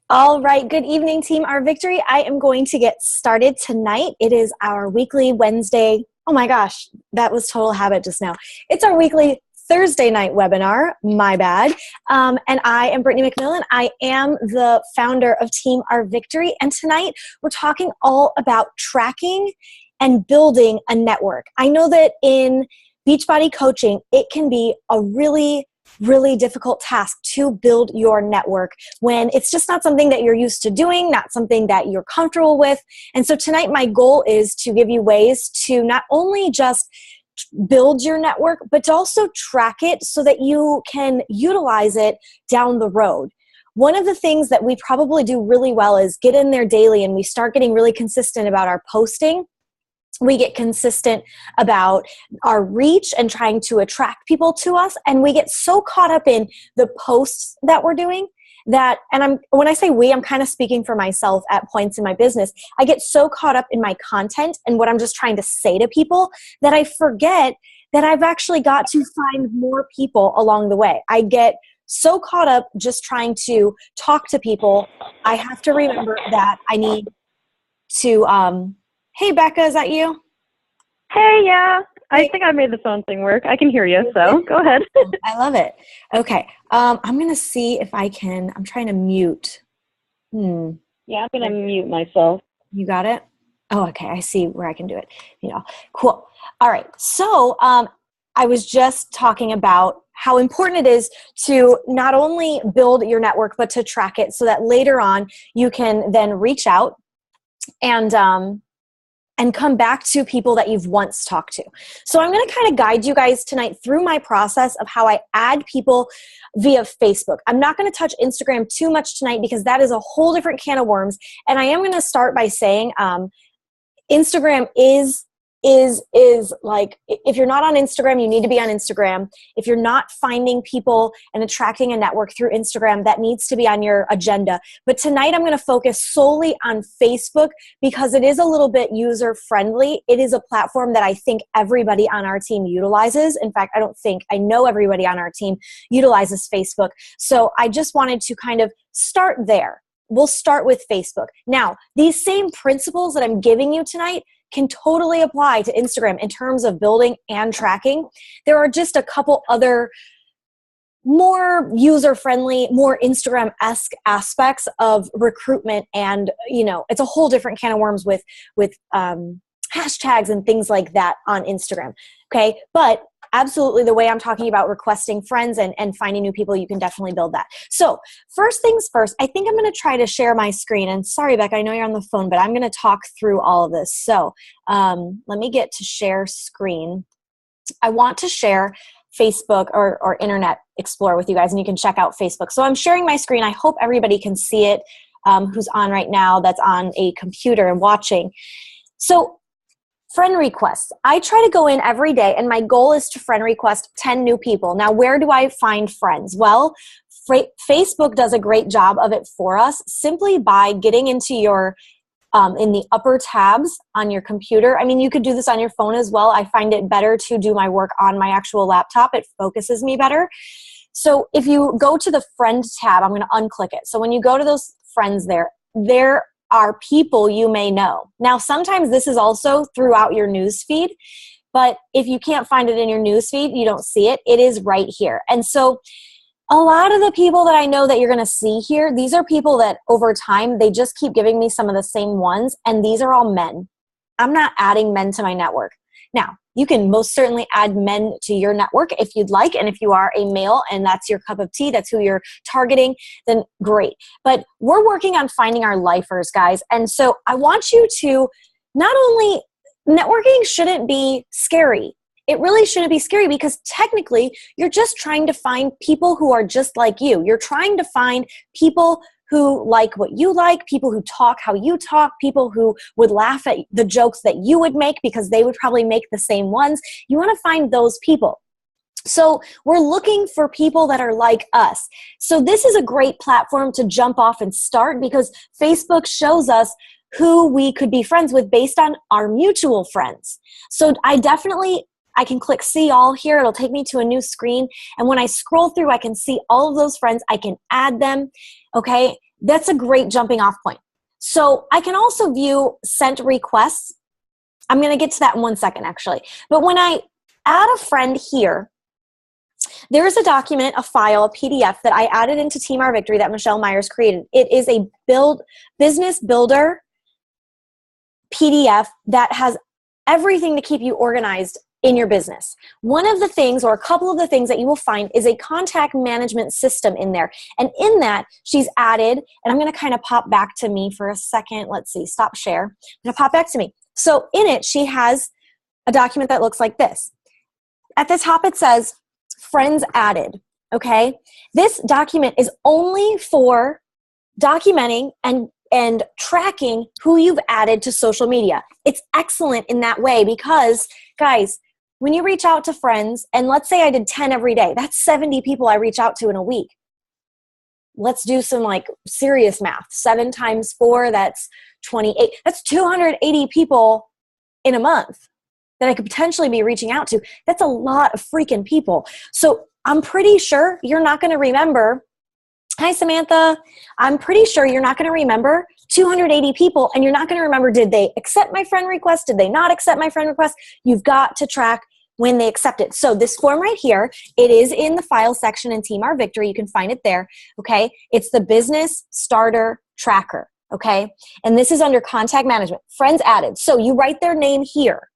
All right. Good evening, Team Our Victory. I am going to get started tonight. It is our weekly Wednesday. Oh my gosh, that was total habit just now. It's our weekly Thursday night webinar. My bad. And I am Brittany McMillan. I am the founder of Team Our Victory. And tonight we're talking all about tracking and building a network. I know that in Beachbody coaching, it can be a really difficult task to build your network when it's just not something that you're used to doing, not something that you're comfortable with. And so tonight my goal is to give you ways to not only just build your network, but to also track it so that you can utilize it down the road. One of the things that we probably do really well is get in there daily and we start getting really consistent about our posting. We get consistent about our reach and trying to attract people to us. And we get so caught up in the posts that we're doing that, and when I say we, I'm kind of speaking for myself at points in my business. I get so caught up in my content and what I'm just trying to say to people that I forget that I've actually got to find more people along the way. I get so caught up just trying to talk to people. I have to remember that I need to, hey, Becca, is that you? Hey, yeah. I Hey. think I made the phone thing work. I can hear you, so go ahead. I love it. Okay. I'm going to see if I can, I'm trying to mute. Yeah, I'm going to mute myself. You got it? Oh, okay. I see where I can do it. Cool. All right. So I was just talking about how important it is to not only build your network, but to track it so that later on you can then reach out and come back to people that you've once talked to. So I'm going to kind of guide you guys tonight through my process of how I add people via Facebook. I'm not going to touch Instagram too much tonight because that is a whole different can of worms. And I am going to start by saying Instagram is like, if you're not on Instagram, you need to be on Instagram. If you're not finding people and attracting a network through Instagram, that needs to be on your agenda. But tonight I'm going to focus solely on Facebook because it is a little bit user friendly. It is a platform that I think everybody on our team utilizes. In fact, I know everybody on our team utilizes Facebook. So I just wanted to kind of start there. We'll start with Facebook. Now, these same principles that I'm giving you tonight can totally apply to Instagram in terms of building and tracking. There are just a couple other more user-friendly, more Instagram-esque aspects of recruitment, and it's a whole different can of worms with hashtags and things like that on Instagram. Okay, but absolutely, the way I'm talking about requesting friends and finding new people, you can definitely build that. So first things first, I think I'm going to try to share my screen. And sorry, Beck, I know you're on the phone, but I'm going to talk through all of this. So let me get to share screen. I want to share Facebook or Internet Explorer with you guys, and you can check out Facebook. So I'm sharing my screen. I hope everybody can see it who's on right now that's on a computer and watching. So friend requests. I try to go in every day, and my goal is to friend request 10 new people. Now, where do I find friends? Well, Facebook does a great job of it for us simply by getting into your, in the upper tabs on your computer. I mean, you could do this on your phone as well. I find it better to do my work on my actual laptop. It focuses me better. So if you go to the friend tab, I'm going to unclick it. So when you go to those friends there are people you may know. Now, sometimes this is also throughout your news feed, but if you can't find it in your news feed, you don't see it, it is right here. And so a lot of the people that I know that you're going to see here, these are people that over time, they just keep giving me some of the same ones, and these are all men. I'm not adding men to my network. Now, you can most certainly add men to your network if you'd like, and if you are a male and that's your cup of tea, that's who you're targeting, then great. But we're working on finding our lifers, guys. And so I want you to not only, networking shouldn't be scary. It really shouldn't be scary because technically you're just trying to find people who are just like you. You're trying to find people who like what you like, people who talk how you talk, people who would laugh at the jokes that you would make because they would probably make the same ones. You want to find those people. So we're looking for people that are like us. So this is a great platform to jump off and start because Facebook shows us who we could be friends with based on our mutual friends. So I can click see all here. It'll take me to a new screen. And when I scroll through, I can see all of those friends. I can add them. Okay. That's a great jumping off point. So I can also view sent requests. I'm going to get to that in 1 second, actually. But when I add a friend here, there is a document, a file, a PDF that I added into Team Our Victory that Michelle Myers created. It is a business builder PDF that has everything to keep you organized in your business. One of the things, or a couple of the things that you will find, is a contact management system in there. And in that, she's added, and I'm going to kind of pop back to me for a second. Let's see, stop share. I'm going to pop back to me. So in it, she has a document that looks like this. At the top, it says, friends added, okay? This document is only for documenting and tracking who you've added to social media. It's excellent in that way because, guys, when you reach out to friends, and let's say I did 10 every day, that's 70 people I reach out to in a week. Let's do some like serious math. 7 times 4, that's 28. That's 280 people in a month that I could potentially be reaching out to. That's a lot of freaking people. So I'm pretty sure you're not going to remember, hi Samantha, I'm pretty sure you're not going to remember 280 people, and you're not going to remember, did they accept my friend request? Did they not accept my friend request? You've got to track when they accept it. So this form right here, it is in the file section in Team Our Victory. You can find it there, okay? It's the Business Starter Tracker, okay? And this is under Contact Management, Friends Added. So you write their name here.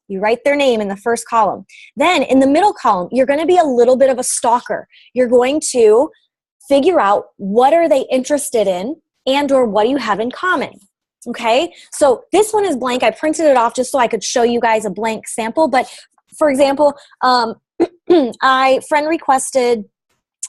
You write their name in the first column. Then in the middle column, you're going to be a little bit of a stalker. You're going to figure out what are they interested in and or what do you have in common. Okay, so this one is blank. I printed it off just so I could show you guys a blank sample. But for example, I friend requested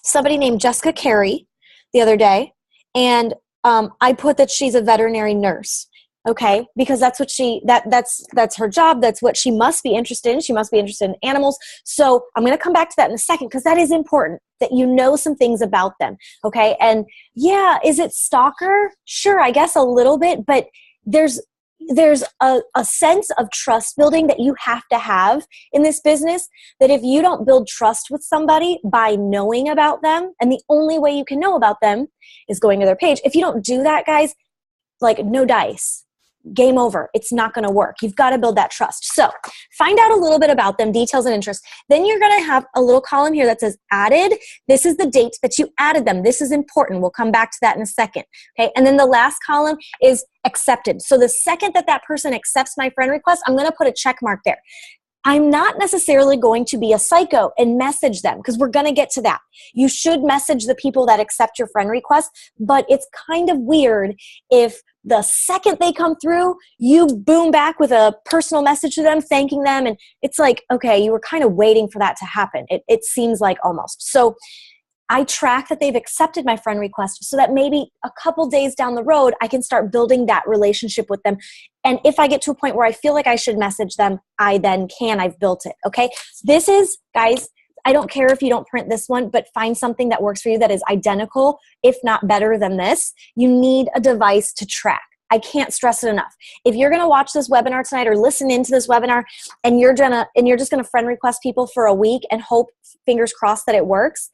somebody named Jessica Carey the other day, and I put that she's a veterinary nurse. Okay, because that's what that's her job. That's what she must be interested in. She must be interested in animals. So I'm going to come back to that in a second because that is important that you know some things about them. Okay, and yeah, is it stalker? Sure, I guess a little bit, but there's a sense of trust building that you have to have in this business, that if you don't build trust with somebody by knowing about them, and the only way you can know about them is going to their page. If you don't do that, guys, like no dice. Game over. It's not going to work. You've got to build that trust. So find out a little bit about them, details and interests. Then you're going to have a little column here that says added. This is the date that you added them. This is important. We'll come back to that in a second. Okay. And then the last column is accepted. So the second that that person accepts my friend request, I'm going to put a check mark there. I'm not necessarily going to be a psycho and message them because we're going to get to that. You should message the people that accept your friend request, but it's kind of weird if the second they come through, you boom back with a personal message to them, thanking them. And it's like, okay, you were kind of waiting for that to happen. It seems like almost. So I track that they've accepted my friend request so that maybe a couple days down the road, I can start building that relationship with them. And if I get to a point where I feel like I should message them, I then can. I've built it. Okay. This is, guys, I don't care if you don't print this one, but find something that works for you that is identical, if not better than this. You need a device to track. I can't stress it enough. If you're going to watch this webinar tonight or listen into this webinar and you're just going to friend request people for a week and hope, fingers crossed, that it works,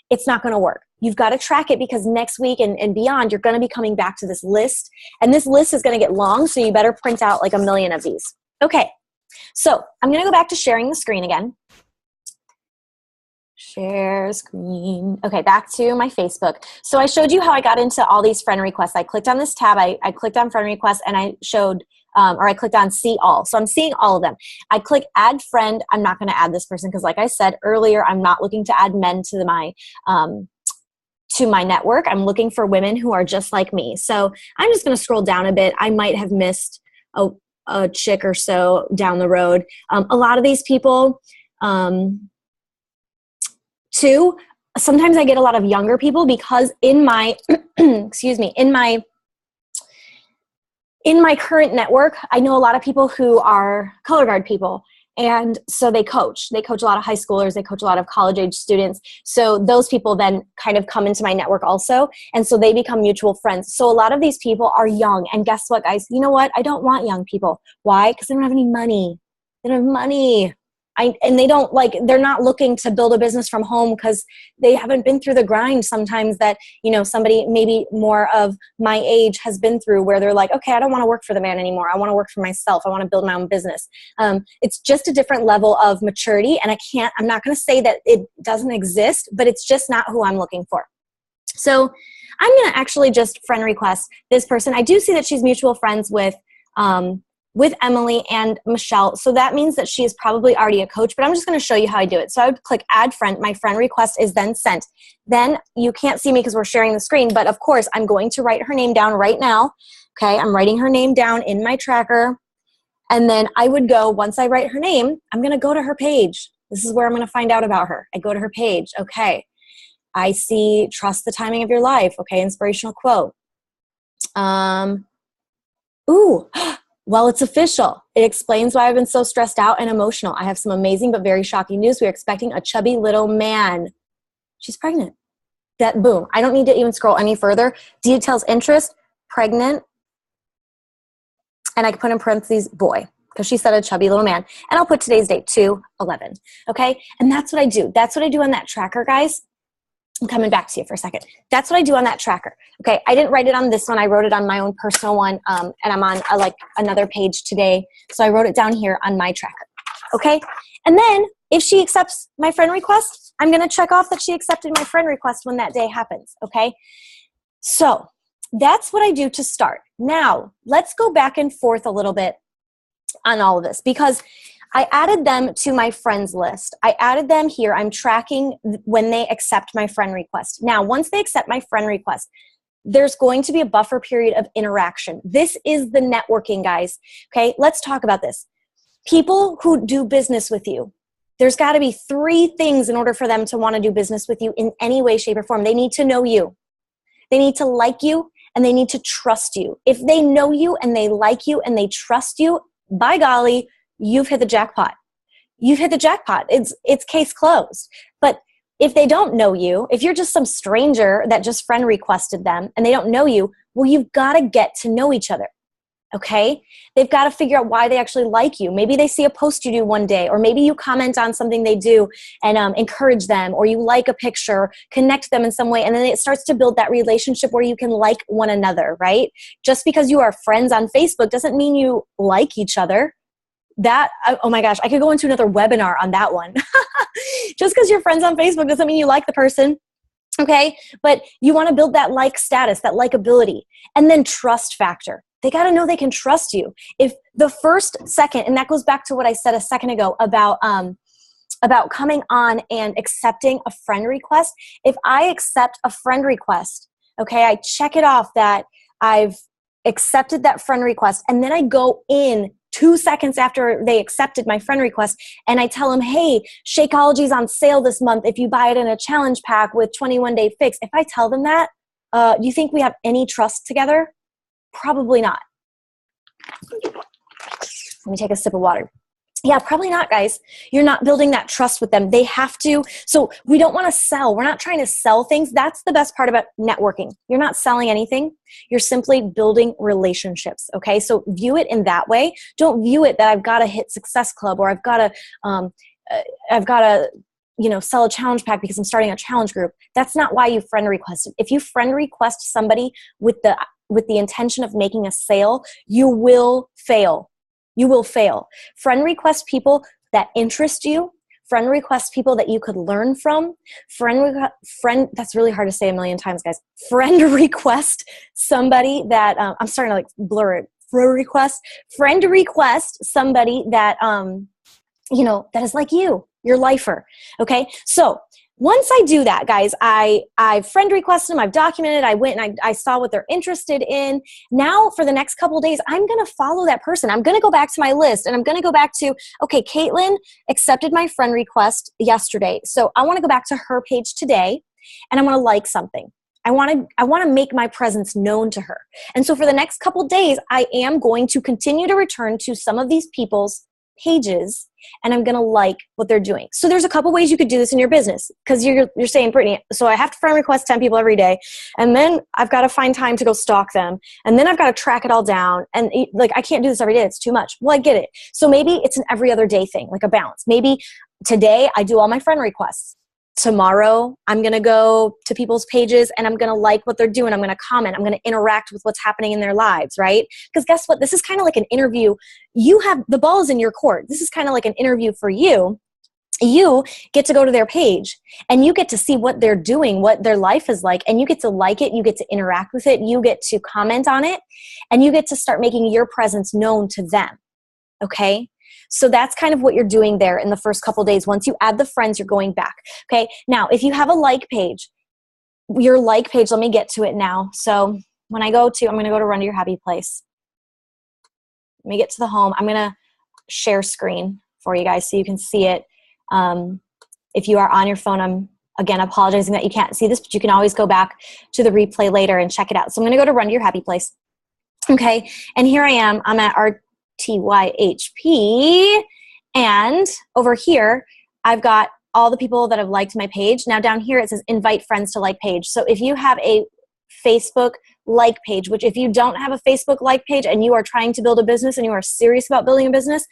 it's not going to work. You've got to track it because next week and beyond, you're going to be coming back to this list. And this list is going to get long, so you better print out like 1 million of these. Okay, so I'm going to go back to sharing the screen again. Share screen. Okay, back to my Facebook. So I showed you how I got into all these friend requests. I clicked on this tab. I clicked on friend requests, and I showed I clicked on see all. So I'm seeing all of them. I click add friend. I'm not going to add this person because like I said earlier, I'm not looking to add men to my network. I'm looking for women who are just like me. So I'm just going to scroll down a bit. I might have missed a chick or so down the road. A lot of these people, too, sometimes I get a lot of younger people because in my, excuse me, in my current network, I know a lot of people who are color guard people. And so they coach. They coach a lot of high schoolers. They coach a lot of college age students. So those people then kind of come into my network also. And so they become mutual friends. So a lot of these people are young. And guess what, guys? You know what? I don't want young people. Why? Because they don't have any money. They don't have money. And they don't they're not looking to build a business from home because they haven't been through the grind sometimes that, somebody maybe more of my age has been through, where they're like, okay, I don't want to work for the man anymore. I want to work for myself. I want to build my own business. It's just a different level of maturity. And I'm not going to say that it doesn't exist, but it's just not who I'm looking for. So I'm going to actually just friend request this person. I do see that she's mutual friends with Emily and Michelle. So that means that she is probably already a coach, but I'm just going to show you how I do it. So I would click add friend. My friend request is then sent. Then you can't see me because we're sharing the screen, but of course I'm going to write her name down right now. Okay. I'm writing her name down in my tracker. And then I would go, once I write her name, I'm going to go to her page. This is where I'm going to find out about her. I go to her page. Okay. I see trust the timing of your life. Okay. Inspirational quote. Well, it's official. It explains why I've been so stressed out and emotional. I have some amazing but very shocking news. We're expecting a chubby little man. She's pregnant. Boom. I don't need to even scroll any further. Details, interest, pregnant. And I can put in parentheses, boy, because she said a chubby little man. And I'll put today's date, 2/11. Okay? And that's what I do. That's what I do on that tracker, guys. I'm coming back to you for a second. That's what I do on that tracker. Okay, I didn't write it on this one. I wrote it on my own personal one, and I'm on another page today. So I wrote it down here on my tracker. Okay, and then if she accepts my friend request, I'm going to check off that she accepted my friend request when that day happens. Okay, so that's what I do to start. Now, let's go back and forth a little bit on all of this, because I added them to my friends list. I added them here. I'm tracking when they accept my friend request. Now, once they accept my friend request, there's going to be a buffer period of interaction. This is the networking, guys. Okay, let's talk about this. People who do business with you, there's got to be 3 things in order for them to want to do business with you in any way, shape, or form. They need to know you. They need to like you, and they need to trust you. If they know you and they like you and they trust you, by golly, you've hit the jackpot. You've hit the jackpot. It's case closed. But if they don't know you, if you're just some stranger that just friend requested them and they don't know you, well, you've got to get to know each other. Okay? They've got to figure out why they actually like you. Maybe they see a post you do one day, or maybe you comment on something they do and encourage them, or you like a picture, connect them in some way, and then it starts to build that relationship where you can like one another, right? Just because you are friends on Facebook doesn't mean you like each other. Oh my gosh, I could go into another webinar on that one. Just because you're friends on Facebook doesn't mean you like the person. Okay? But you want to build that like status, that likability, and then trust factor. They got to know they can trust you. If the first second, and that goes back to what I said a second ago about coming on and accepting a friend request. If I accept a friend request, okay, I check it off that I've accepted that friend request, and then I go in 2 seconds after they accepted my friend request, and I tell them, hey, Shakeology is on sale this month if you buy it in a challenge pack with 21-day fix. If I tell them that, do you think we have any trust together? Probably not. Let me take a sip of water. Yeah, probably not, guys. You're not building that trust with them. They have to. So we don't want to sell. We're not trying to sell things. That's the best part about networking. You're not selling anything. You're simply building relationships. Okay. So view it in that way. Don't view it that I've got to hit Success Club, or I've got to, sell a challenge pack because I'm starting a challenge group. That's not why you friend requested. If you friend request somebody with the intention of making a sale, you will fail. You will fail. Friend request people that interest you. Friend request people that you could learn from. Friend. That's really hard to say a million times, guys. Friend request somebody that I'm starting to blur it. Friend request somebody that that is like you, your lifer. Okay, so. Once I do that, guys, I friend requested them, I've documented, I went and I saw what they're interested in. Now for the next couple of days, I'm going to follow that person. I'm going to go back to my list, and I'm going to go back to, okay, Caitlin accepted my friend request yesterday. So I want to go back to her page today, and I want to like something. I want to make my presence known to her. And so for the next couple of days, I am going to continue to return to some of these people's pages and I'm going to like what they're doing. So there's a couple ways you could do this in your business, because you're saying, Brittany, so I have to friend request 10 people every day, and then I've got to find time to go stalk them, and then I've got to track it all down, and like I can't do this every day. It's too much. Well, I get it. So maybe it's an every other day thing, like a balance. Maybe today I do all my friend requests. Tomorrow, I'm going to go to people's pages and I'm going to like what they're doing. I'm going to comment. I'm going to interact with what's happening in their lives, right? Because guess what? This is kind of like an interview. You have the ball is in your court. This is kind of like an interview for you. You get to go to their page and you get to see what they're doing, what their life is like, and you get to like it. You get to interact with it. You get to comment on it, and you get to start making your presence known to them. Okay? So that's kind of what you're doing there in the first couple days. Once you add the friends, you're going back. Okay. Now, if you have a like page, your like page, let me get to it now. So when I'm going to go to Run to Your Happy Place. Let me get to the home. I'm going to share screen for you guys so you can see it. If you are on your phone, I'm again apologizing that you can't see this, but you can always go back to the replay later and check it out. So I'm going to go to Run to Your Happy Place. Okay. And here I am. I'm at TYHP, and over here I've got all the people that have liked my page. Now down here it says invite friends to like page. So if you have a Facebook like page, which if you don't have a Facebook like page and you are trying to build a business and you are serious about building a business,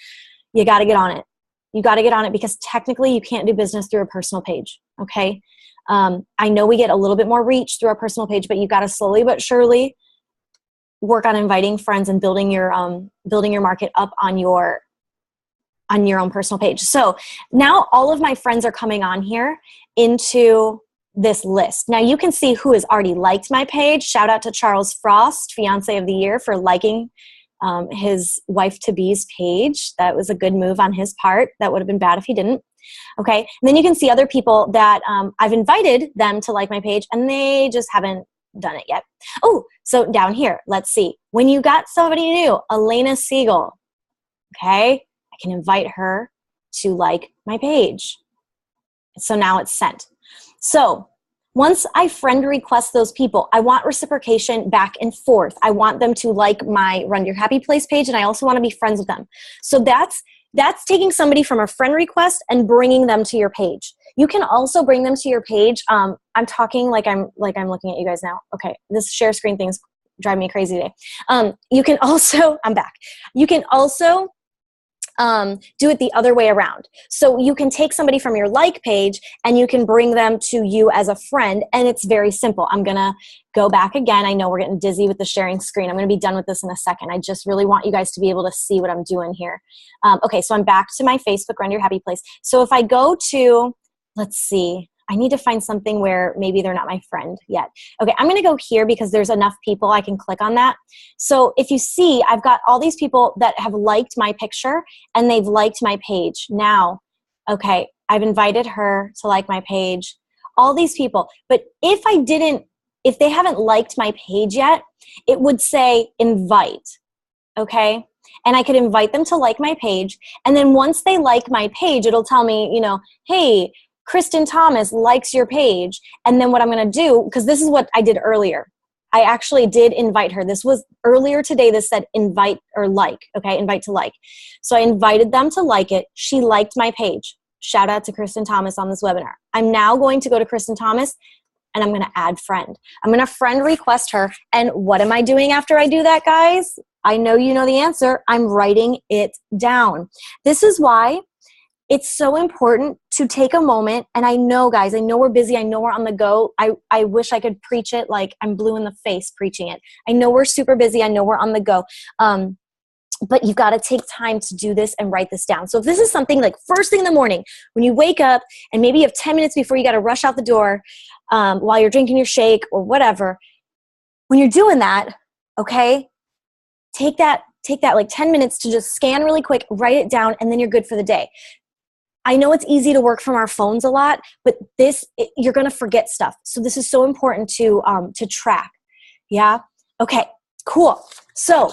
you got to get on it. You got to get on it, because technically you can't do business through a personal page. Okay. I know we get a little bit more reach through our personal page, but you got to slowly but surely work on inviting friends and building your market up on your own personal page. So now all of my friends are coming on here into this list. Now you can see who has already liked my page. Shout out to Charles Frost, Fiance of the Year, for liking his wife-to-be's page. That was a good move on his part. That would have been bad if he didn't. Okay. And then you can see other people that I've invited them to like my page, and they just haven't done it yet. Oh, so down here, let's see. When you got somebody new, Elena Siegel, okay, I can invite her to like my page. So now it's sent. So once I friend request those people, I want reciprocation back and forth. I want them to like my Run Your Happy Place page, and I also want to be friends with them. So that's taking somebody from a friend request and bringing them to your page. You can also bring them to your page. I'm talking like I'm looking at you guys now. Okay, this share screen thing's driving me crazy today. You can also, I'm back. You can also do it the other way around. So you can take somebody from your like page and you can bring them to you as a friend, and it's very simple. I'm going to go back again. I know we're getting dizzy with the sharing screen. I'm going to be done with this in a second. I just really want you guys to be able to see what I'm doing here. Okay, so I'm back to my Facebook Run Your Happy Place. So if I go to, let's see, I need to find something where maybe they're not my friend yet. Okay, I'm going to go here because there's enough people I can click on that. So if you see, I've got all these people that have liked my picture and they've liked my page. Now, okay, I've invited her to like my page. All these people. But if they haven't liked my page yet, it would say invite. Okay? And I could invite them to like my page. And then once they like my page, it'll tell me, hey, Kristen Thomas likes your page. And then what I'm going to do, because this is what I did earlier. I actually did invite her. This was earlier today. This said invite or like, okay, invite to like. So I invited them to like it. She liked my page. Shout out to Kristen Thomas on this webinar. I'm now going to go to Kristen Thomas and I'm going to add friend. I'm going to friend request her. And what am I doing after I do that, guys? I know you know the answer. I'm writing it down. This is why it's so important to take a moment. And I know, guys, I know we're busy. I know we're on the go. I wish I could preach it like I'm blue in the face preaching it. I know we're super busy. I know we're on the go. But you've got to take time to do this and write this down. So if this is something like first thing in the morning, when you wake up and maybe you have 10 minutes before you got to rush out the door while you're drinking your shake or whatever, when you're doing that, okay, take that like 10 minutes to just scan really quick, write it down, and then you're good for the day. I know it's easy to work from our phones a lot, but you're going to forget stuff. So this is so important to track. Yeah. Okay, cool. So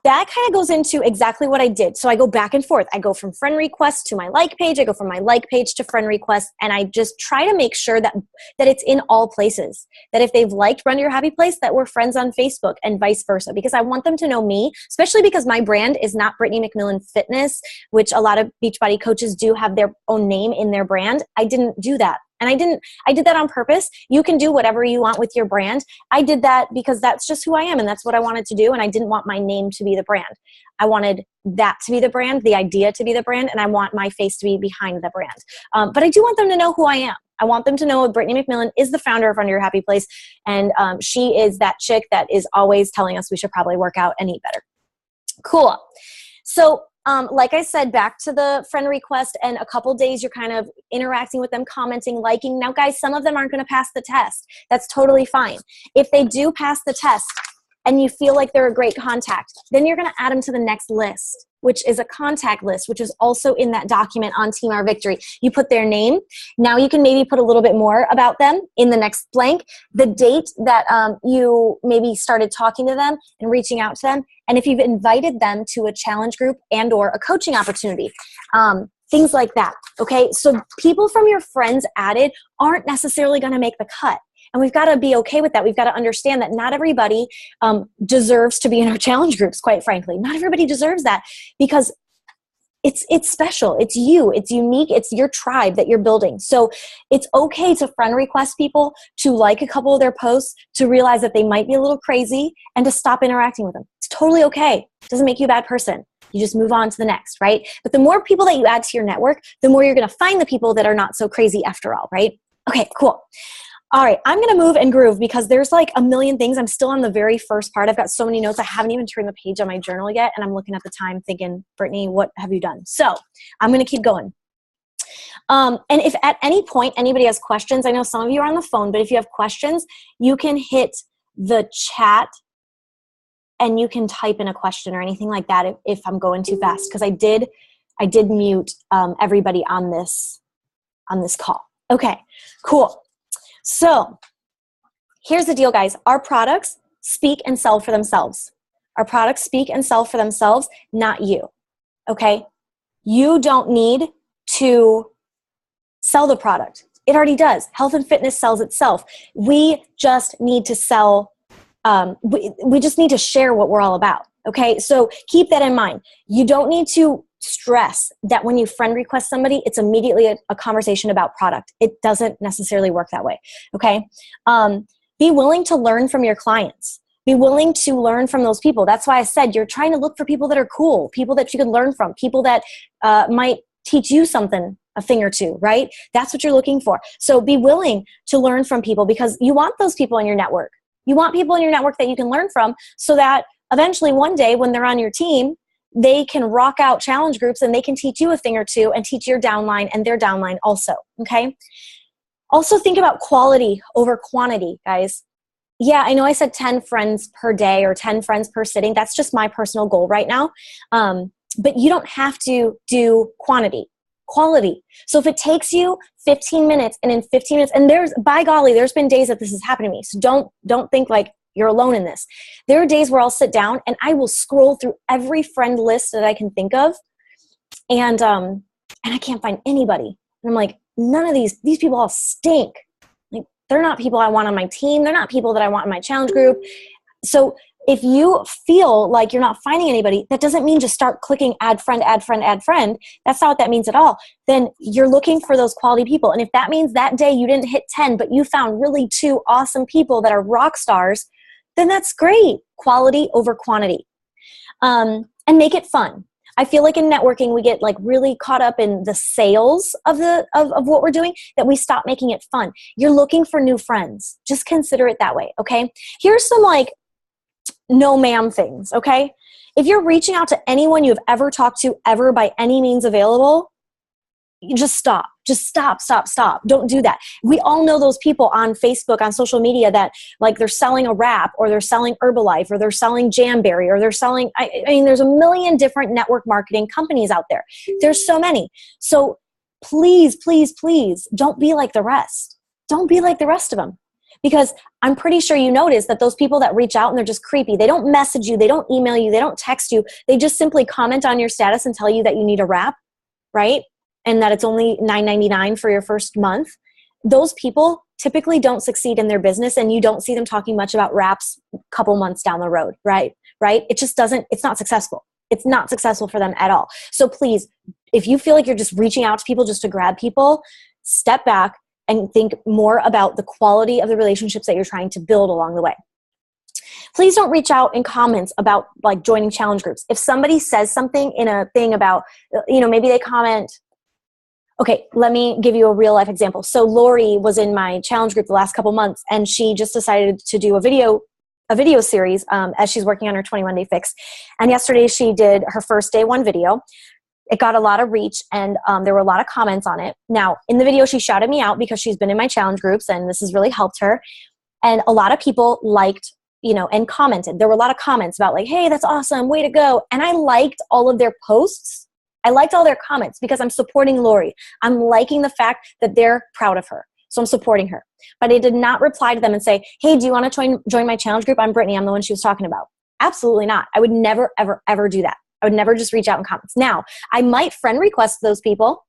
that kind of goes into exactly what I did. So I go back and forth. I go from friend request to my like page. I go from my like page to friend request. And I just try to make sure that it's in all places. That if they've liked Run to Your Happy Place, that we're friends on Facebook and vice versa. Because I want them to know me, especially because my brand is not Brittany McMillan Fitness, which a lot of Beachbody coaches do have their own name in their brand. I didn't do that. And I did that on purpose. You can do whatever you want with your brand. I did that because that's just who I am and that's what I wanted to do. And I didn't want my name to be the brand. I wanted that to be the brand, the idea to be the brand, and I want my face to be behind the brand. But I do want them to know who I am. I want them to know Brittany McMillan is the founder of Run to Your Happy Place. And she is that chick that is always telling us we should probably work out and eat better. Cool. So like I said, back to the friend request, and a couple days you're kind of interacting with them, commenting, liking. Now, guys, some of them aren't going to pass the test. That's totally fine. If they do pass the test and you feel like they're a great contact, then you're going to add them to the next list, which is a contact list, which is also in that document on Team Our Victory. You put their name. Now you can maybe put a little bit more about them in the next blank, the date that you maybe started talking to them and reaching out to them, and if you've invited them to a challenge group and or a coaching opportunity, things like that, okay? So people from your friends added aren't necessarily going to make the cut. And we've got to be okay with that. We've got to understand that not everybody deserves to be in our challenge groups, quite frankly. Not everybody deserves that because it's special. It's you. It's unique. It's your tribe that you're building. So it's okay to friend request people, to like a couple of their posts, to realize that they might be a little crazy, and to stop interacting with them. It's totally okay. It doesn't make you a bad person. You just move on to the next, right? But the more people that you add to your network, the more you're going to find the people that are not so crazy after all, right? Okay, cool. All right, I'm going to move and groove because there's like a million things. I'm still on the very first part. I've got so many notes. I haven't even turned the page on my journal yet, and I'm looking at the time thinking, Brittany, what have you done? So I'm going to keep going. And if at any point anybody has questions, I know some of you are on the phone, but if you have questions, you can hit the chat and you can type in a question or anything like that if I'm going too fast, because I did mute everybody on this call. Okay, cool. So here's the deal, guys. Our products speak and sell for themselves. Our products speak and sell for themselves, not you. Okay? You don't need to sell the product. It already does. Health and fitness sells itself. We just need to sell. We just need to share what we're all about. Okay? So keep that in mind. You don't need to stress that when you friend request somebody, it's immediately a conversation about product. It doesn't necessarily work that way. Okay. Be willing to learn from your clients. Be willing to learn from those people. That's why I said you're trying to look for people that are cool, people that you can learn from, people that might teach you something, a thing or two, right? That's what you're looking for. So be willing to learn from people because you want those people in your network. You want people in your network that you can learn from so that eventually one day when they're on your team, they can rock out challenge groups and they can teach you a thing or two and teach your downline and their downline also, okay? Also think about quality over quantity, guys. Yeah, I know I said 10 friends per day or 10 friends per sitting. That's just my personal goal right now. But you don't have to do quantity, quality. So if it takes you 15 minutes and in 15 minutes, and by golly, there's been days that this has happened to me. So don't think like you're alone in this. There are days where I'll sit down and I will scroll through every friend list that I can think of. And I can't find anybody. And I'm like, none of these people all stink. Like, they're not people I want on my team. They're not people that I want in my challenge group. So if you feel like you're not finding anybody, that doesn't mean just start clicking add friend, add friend, add friend. That's not what that means at all. Then you're looking for those quality people. And if that means that day you didn't hit 10, but you found really 2 awesome people that are rock stars, then that's great. Quality over quantity. And make it fun. I feel like in networking, we get like really caught up in the sales of what we're doing that we stop making it fun. You're looking for new friends. Just consider it that way, okay? Here's some like no ma'am things, okay? If you're reaching out to anyone you've ever talked to ever by any means available, you just stop. Just stop. Don't do that. We all know those people on Facebook, on social media that like they're selling a wrap or they're selling Herbalife or they're selling Jamberry or they're selling, I mean, there's a million different network marketing companies out there. There's so many. So please, please, please don't be like the rest. Don't be like the rest of them. Because I'm pretty sure you notice that those people that reach out and they're just creepy, they don't message you, they don't email you, they don't text you, they just simply comment on your status and tell you that you need a wrap, right? And that it's only $9.99 for your first month. Those people typically don't succeed in their business, and you don't see them talking much about wraps a couple months down the road, right? It just doesn't, it's not successful. It's not successful for them at all. So please, if you feel like you're just reaching out to people just to grab people, step back and think more about the quality of the relationships that you're trying to build along the way. Please don't reach out in comments about like joining challenge groups. If somebody says something in a thing about, maybe they comment, okay, let me give you a real life example. So Lori was in my challenge group the last couple months, and she just decided to do a video series as she's working on her 21-day fix. And yesterday she did her first day one video. It got a lot of reach, and there were a lot of comments on it. Now, in the video, she shouted me out because she's been in my challenge groups, and this has really helped her. And a lot of people liked, and commented. There were a lot of comments about like, hey, that's awesome, way to go. And I liked all of their posts. I liked all their comments because I'm supporting Lori. I'm liking the fact that they're proud of her. So I'm supporting her. But I did not reply to them and say, hey, do you want to join my challenge group? I'm Brittany. I'm the one she was talking about. Absolutely not. I would never, ever, ever do that. I would never just reach out in comments. Now, I might friend request those people.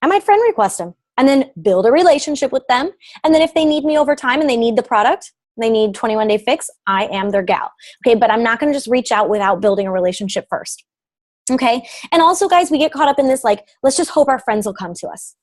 I might friend request them and then build a relationship with them. And then if they need me over time and they need the product, they need 21-day fix, I am their gal. Okay, but I'm not going to just reach out without building a relationship first. Okay, and also guys, we get caught up in this like, let's just hope our friends will come to us.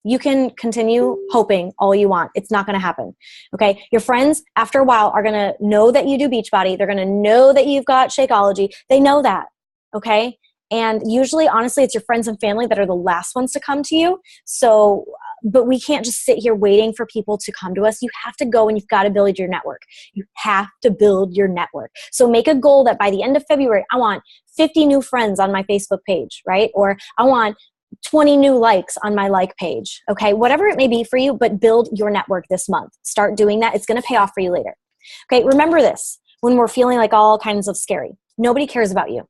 You can continue hoping all you want. It's not going to happen. Okay, your friends after a while are going to know that you do Beachbody. They're going to know that you've got Shakeology. They know that. Okay, and usually, honestly, it's your friends and family that are the last ones to come to you. So, but we can't just sit here waiting for people to come to us. You have to go and you've got to build your network. You have to build your network. So make a goal that by the end of February, I want 50 new friends on my Facebook page, right? Or I want 20 new likes on my like page. Okay, whatever it may be for you, but build your network this month. Start doing that. It's going to pay off for you later. Okay, remember this when we're feeling like all kinds of scary. Nobody cares about you.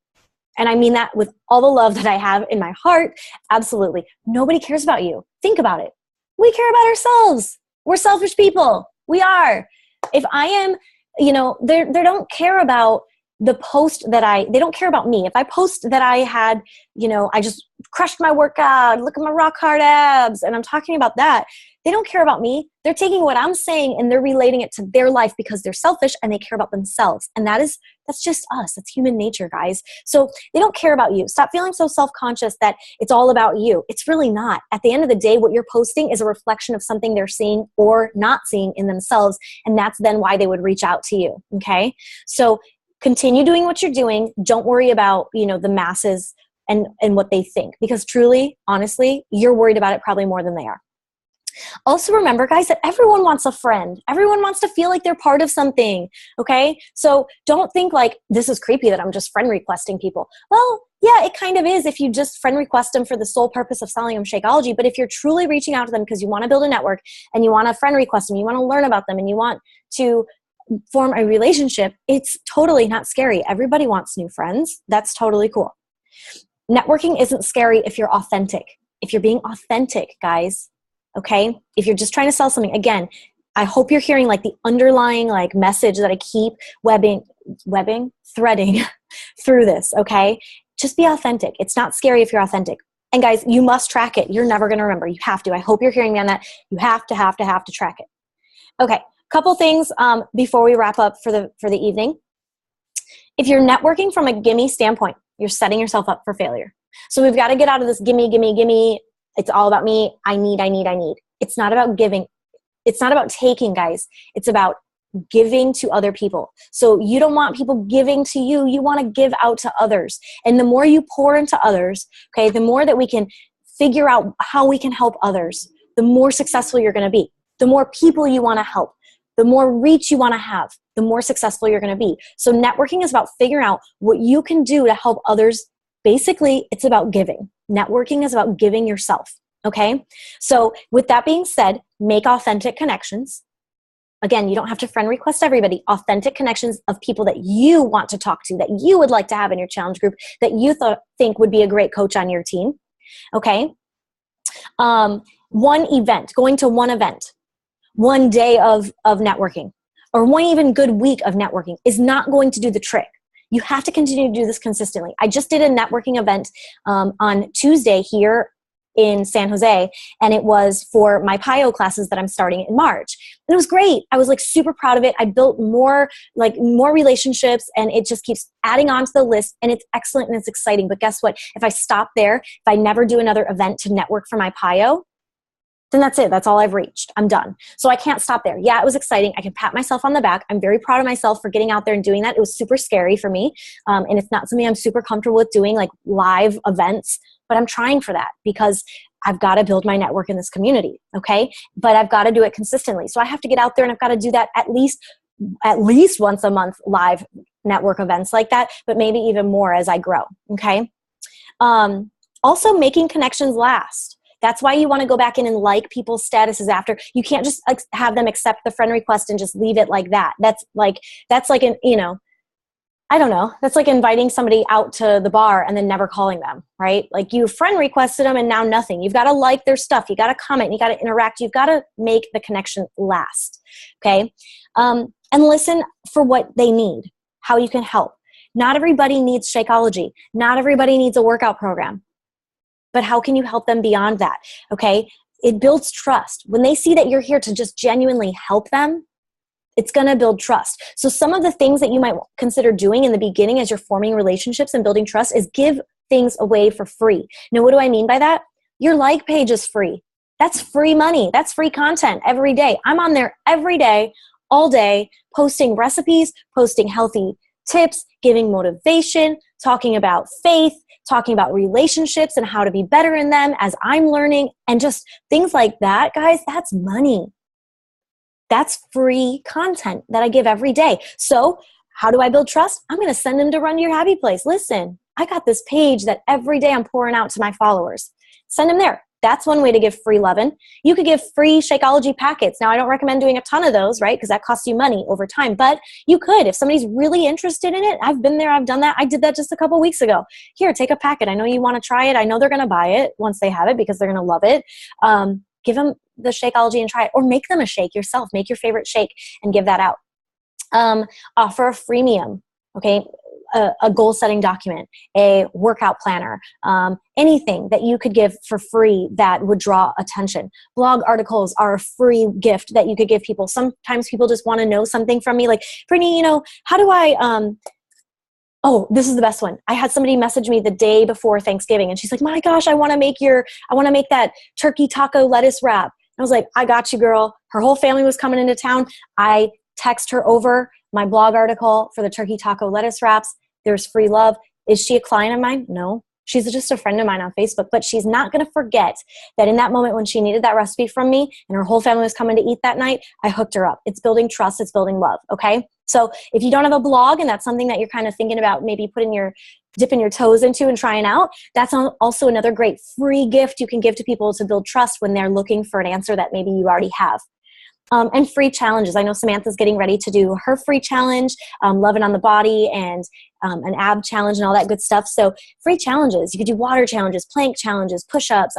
And I mean that with all the love that I have in my heart. Absolutely. Nobody cares about you. Think about it. We care about ourselves. We're selfish people. We are. If I am, they don't care about the post they don't care about me. If I post that I had, I just crushed my workout, look at my rock hard abs, and I'm talking about that, they don't care about me. They're taking what I'm saying and they're relating it to their life because they're selfish and they care about themselves. And that's just us. That's human nature, guys. So they don't care about you. Stop feeling so self-conscious that it's all about you. It's really not. At the end of the day, what you're posting is a reflection of something they're seeing or not seeing in themselves. And that's then why they would reach out to you. Okay. So continue doing what you're doing. Don't worry about, the masses and what they think, because truly, honestly, you're worried about it probably more than they are. Also remember, guys, that everyone wants a friend. Everyone wants to feel like they're part of something, okay? So don't think like, this is creepy that I'm just friend requesting people. Well, yeah, it kind of is if you just friend request them for the sole purpose of selling them Shakeology. But if you're truly reaching out to them because you want to build a network and you want to friend request them, you want to learn about them, and you want to form a relationship, it's totally not scary. Everybody wants new friends. That's totally cool. Networking isn't scary if you're authentic. If you're being authentic, guys, okay? If you're just trying to sell something, again, I hope you're hearing like the underlying like message that I keep threading through this, okay? Just be authentic. It's not scary if you're authentic. And guys, you must track it. You're never going to remember. You have to. I hope you're hearing me on that. You have to track it. Okay, couple things before we wrap up for the evening. If you're networking from a gimme standpoint, you're setting yourself up for failure. So we've got to get out of this gimme. It's all about me. I need. It's not about giving. It's not about taking, guys. It's about giving to other people. So you don't want people giving to you. You want to give out to others. And the more you pour into others, okay, the more that we can figure out how we can help others, the more successful you're going to be. The more people you want to help, the more reach you want to have, the more successful you're going to be. So networking is about figuring out what you can do to help others. Basically, it's about giving. Networking is about giving yourself, okay? So with that being said, make authentic connections. Again, you don't have to friend request everybody. Authentic connections of people that you want to talk to, that you would like to have in your challenge group, that you think would be a great coach on your team, okay? Going to one event. one day of networking or one even good week of networking is not going to do the trick. You have to continue to do this consistently. I just did a networking event on Tuesday here in San Jose, and it was for my PIO classes that I'm starting in March. And it was great. I was like super proud of it. I built more relationships, and it just keeps adding on to the list, and it's excellent and it's exciting. But guess what? If I stop there, if I never do another event to network for my PIO, then that's it. That's all I've reached. I'm done. So I can't stop there. Yeah, it was exciting. I can pat myself on the back. I'm very proud of myself for getting out there and doing that. It was super scary for me. And it's not something I'm super comfortable with doing, like live events, but I'm trying for that because I've got to build my network in this community. Okay. But I've got to do it consistently. So I have to get out there and I've got to do that at least once a month, live network events like that, but maybe even more as I grow. Okay. Also making connections last. That's why you want to go back in and like people's statuses after. You can't just have them accept the friend request and just leave it like that. That's like an, I don't know. That's like inviting somebody out to the bar and then never calling them, right? Like you friend requested them and now nothing. You've got to like their stuff. You got to comment. You got to interact. You've got to make the connection last. Okay. And listen for what they need, how you can help. Not everybody needs Shakeology. Not everybody needs a workout program. But how can you help them beyond that? Okay. It builds trust. When they see that you're here to just genuinely help them, it's going to build trust. So some of the things that you might consider doing in the beginning as you're forming relationships and building trust is give things away for free. Now, what do I mean by that? Your like page is free. That's free money. That's free content every day. I'm on there every day, all day, posting recipes, posting healthy tips, giving motivation, talking about faith, talking about relationships and how to be better in them as I'm learning, and just things like that, guys. That's money. That's free content that I give every day. So how do I build trust? I'm going to send them to Run to Your Happy Place. Listen, I got this page that every day I'm pouring out to my followers. Send them there. That's one way to give free lovin'. You could give free Shakeology packets. Now, I don't recommend doing a ton of those, right? Because that costs you money over time. But you could, if somebody's really interested in it. I've been there. I've done that. I did that just a couple weeks ago. Here, take a packet. I know you want to try it. I know they're going to buy it once they have it because they're going to love it. Give them the Shakeology and try it. Or make them a shake yourself. Make your favorite shake and give that out. Offer a freemium, okay? A goal-setting document, a workout planner, anything that you could give for free that would draw attention. Blog articles are a free gift that you could give people. Sometimes people just want to know something from me, like, Brittany, how do I, oh, this is the best one. I had somebody message me the day before Thanksgiving, and she's like, my gosh, I want to make that turkey taco lettuce wrap. I was like, I got you, girl. Her whole family was coming into town. I text her over my blog article for the turkey taco lettuce wraps. There's free love. Is she a client of mine? No. She's just a friend of mine on Facebook, but she's not going to forget that in that moment when she needed that recipe from me and her whole family was coming to eat that night, I hooked her up. It's building trust. It's building love. Okay. So if you don't have a blog and that's something that you're kind of thinking about maybe dipping your toes into and trying out, that's also another great free gift you can give to people to build trust when they're looking for an answer that maybe you already have. And free challenges. I know Samantha's getting ready to do her free challenge, Loving on the Body, and an ab challenge and all that good stuff. So free challenges. You could do water challenges, plank challenges, push-ups,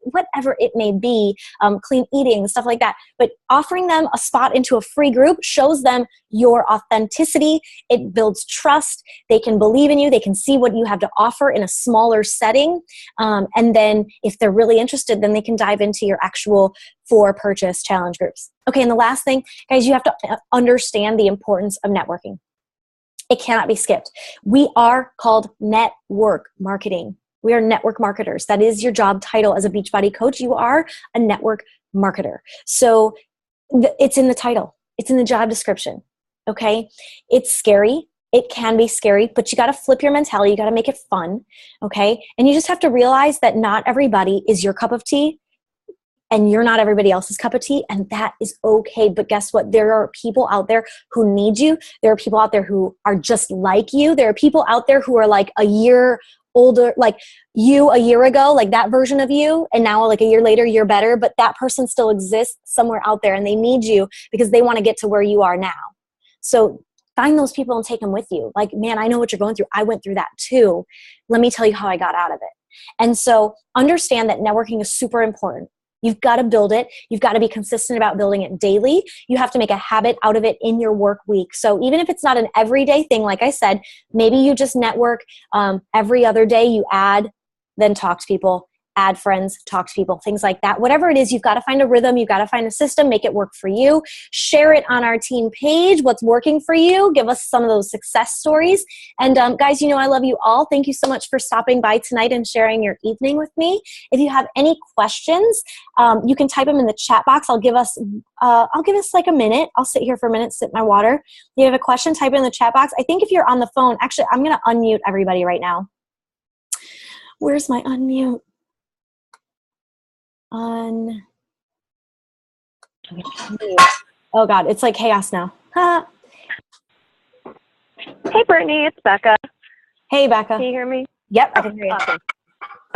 whatever it may be, clean eating, stuff like that. But offering them a spot into a free group shows them your authenticity. It builds trust. They can believe in you. They can see what you have to offer in a smaller setting. And then if they're really interested, then they can dive into your actual for purchase challenge groups. Okay, and the last thing, guys, you have to understand the importance of networking. It cannot be skipped. We are called network marketing. We are network marketers. That is your job title as a Beachbody coach. You are a network marketer. So it's in the title. It's in the job description. Okay? It's scary. It can be scary, but you got to flip your mentality. You got to make it fun. Okay? And you just have to realize that not everybody is your cup of tea. And you're not everybody else's cup of tea, and that is okay. But guess what? There are people out there who need you. There are people out there who are just like you. There are people out there who are like a year older, like you a year ago, like that version of you, and now like a year later, you're better, but that person still exists somewhere out there, and they need you because they want to get to where you are now. So find those people and take them with you. Like, man, I know what you're going through. I went through that too. Let me tell you how I got out of it. And so understand that networking is super important. You've got to build it. You've got to be consistent about building it daily. You have to make a habit out of it in your work week. So even if it's not an everyday thing, like I said, maybe you just network every other day, you add, then talk to people, add friends, talk to people, things like that. Whatever it is, you've got to find a rhythm. You've got to find a system, make it work for you. Share it on our team page, what's working for you. Give us some of those success stories. And guys, you know I love you all. Thank you so much for stopping by tonight and sharing your evening with me. If you have any questions, you can type them in the chat box. I'll give us like a minute. I'll sit here for a minute, sip my water. If you have a question, type it in the chat box. I think if you're on the phone, actually, I'm going to unmute everybody right now. Where's my unmute? Oh God, it's like chaos now. Hey, Brittany, it's Becca. Hey, Becca. Can you hear me? Yep, I can hear you. Awesome.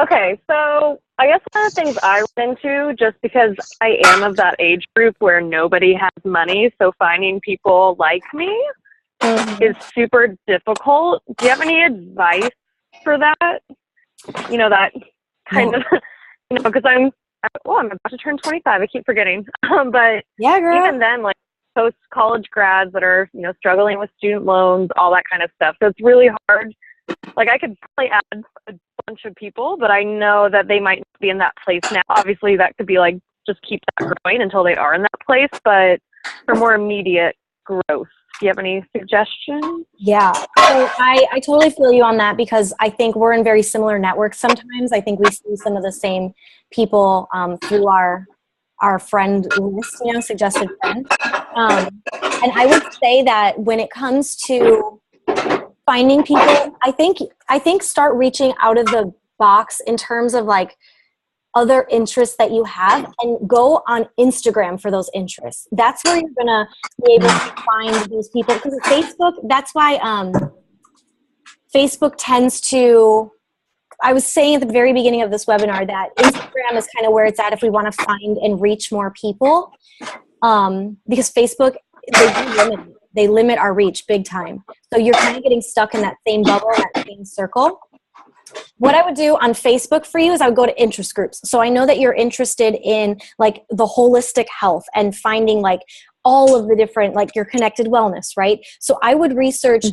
Okay, so I guess one of the things I run into, just because I am of that age group where nobody has money, so finding people like me is super difficult. Do you have any advice for that? You know, that kind of, you know, because I'm about to turn 25. I keep forgetting. But yeah, girl. Even then, like post-college grads that are, you know, struggling with student loans, all that kind of stuff. So it's really hard. Like I could probably add a bunch of people, but I know that they might not be in that place now. Obviously, that could be like just keep that growing until they are in that place. But for more immediate growth, do you have any suggestions? Yeah, so I totally feel you on that because I think we're in very similar networks sometimes. I think we see some of the same people through our friend list, you know, suggested friends. And I would say that when it comes to finding people, I think start reaching out of the box in terms of like other interests that you have and go on Instagram for those interests. That's where you're going to be able to find these people. Because Facebook, that's why Facebook tends to, I was saying at the very beginning of this webinar that Instagram is kind of where it's at if we want to find and reach more people. Because Facebook, they limit our reach big time. So you're kind of getting stuck in that same bubble, in that same circle. What I would do on Facebook for you is I would go to interest groups. So I know that you're interested in like the holistic health and finding like all of the different, like your connected wellness, right? So I would research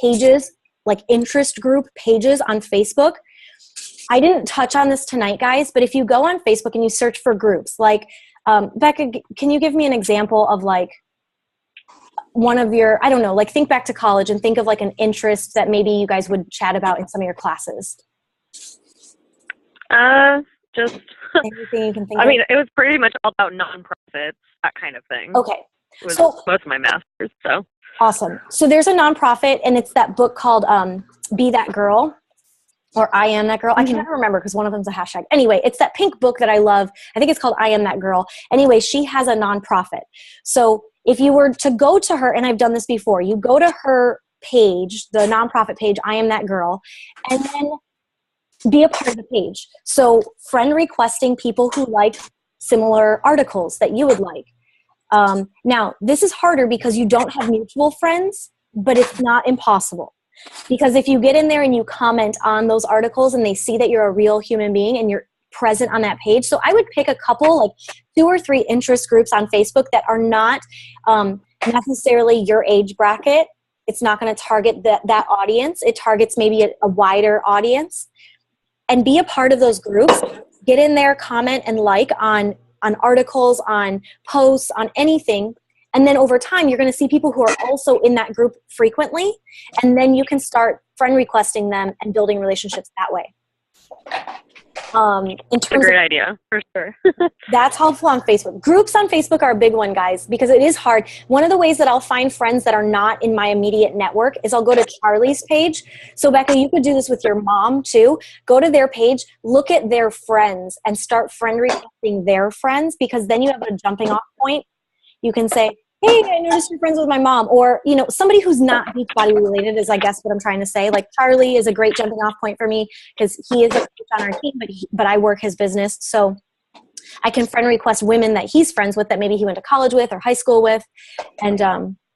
pages, like interest group pages on Facebook. I didn't touch on this tonight, guys, but if you go on Facebook and you search for groups, like Becca, can you give me an example of like one of your, I don't know, like think back to college and think of like an interest that maybe you guys would chat about in some of your classes. Just anything you can think I of? mean, it was pretty much all about nonprofits, that kind of thing. Okay. It was so most of my master's, so. Awesome. So there's a nonprofit and it's that book called Be That Girl or I Am That Girl. I can never remember because one of them's a hashtag. Anyway, it's that pink book that I love. I think it's called I Am That Girl. Anyway, she has a nonprofit. So if you were to go to her, and I've done this before, you go to her page, the nonprofit page, I Am That Girl, and then be a part of the page. So friend requesting people who like similar articles that you would like. Now, this is harder because you don't have mutual friends, but it's not impossible. Because if you get in there and you comment on those articles and they see that you're a real human being and you're present on that page. So I would pick a couple, like 2 or 3 interest groups on Facebook that are not necessarily your age bracket. It's not going to target that audience. It targets maybe a wider audience. And be a part of those groups. Get in there, comment and like on articles, on posts, on anything. And then over time, you're going to see people who are also in that group frequently. And then you can start friend requesting them and building relationships that way. It's a great idea, for sure. That's helpful on Facebook. Groups on Facebook are a big one, guys, because it is hard. One of the ways that I'll find friends that are not in my immediate network is I'll go to Charlie's page. So Becca, you could do this with your mom too. Go to their page, look at their friends and start friend requesting their friends, because then you have a jumping off point. You can say, hey, I noticed you're friends with my mom. Or, you know, somebody who's not Beachbody related is, I guess, what I'm trying to say. Like Charlie is a great jumping off point for me because he is a coach on our team, but I work his business. So I can friend request women that he's friends with that maybe he went to college with or high school with and,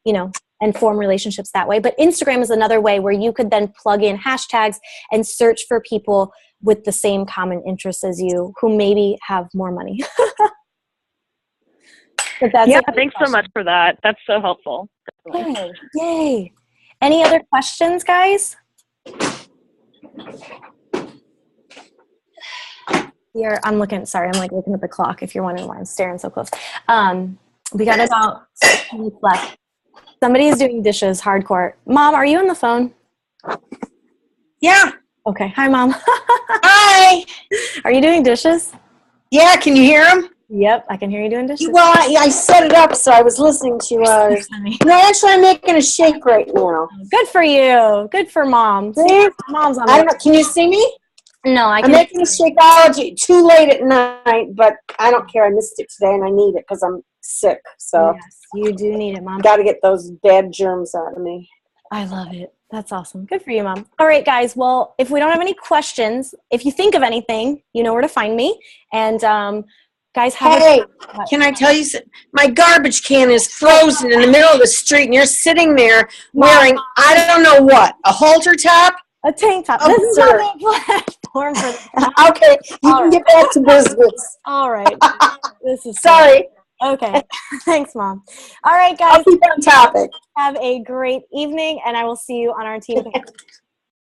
you know, and form relationships that way. But Instagram is another way where you could then plug in hashtags and search for people with the same common interests as you who maybe have more money. But that's thanks so much for that. That's so helpful. Good. Yay. Any other questions, guys? I'm looking at the clock if you're wondering why I'm staring so close. We got about 6 minutes left. Somebody is doing dishes hardcore. Mom, are you on the phone? Yeah. Okay. Hi, Mom. Hi. Are you doing dishes? Yeah, can you hear them? Yep, I can hear you doing dishes. Well, I set it up, so I was listening to, no, actually, I'm making a shake right now. Good for you. Good for Mom. See? Mom's on I don't know, can you see me? No, I I'm can. making a Shakeology too late at night, but I don't care. I missed it today, and I need it because I'm sick, so. Yes, you do need it, Mom. Got to get those bad germs out of me. I love it. That's awesome. Good for you, Mom. All right, guys. Well, if we don't have any questions, if you think of anything, you know where to find me. And guys, can I tell you something? My garbage can is frozen in the middle of the street, and you're sitting there wearing, I don't know what, a halter top? A tank top. Oh, this is not the platform for okay, you can get back to business. All right. This is sorry. Okay. Thanks, Mom. All right, guys. I'll keep on topic. Have a great evening, and I will see you on our team.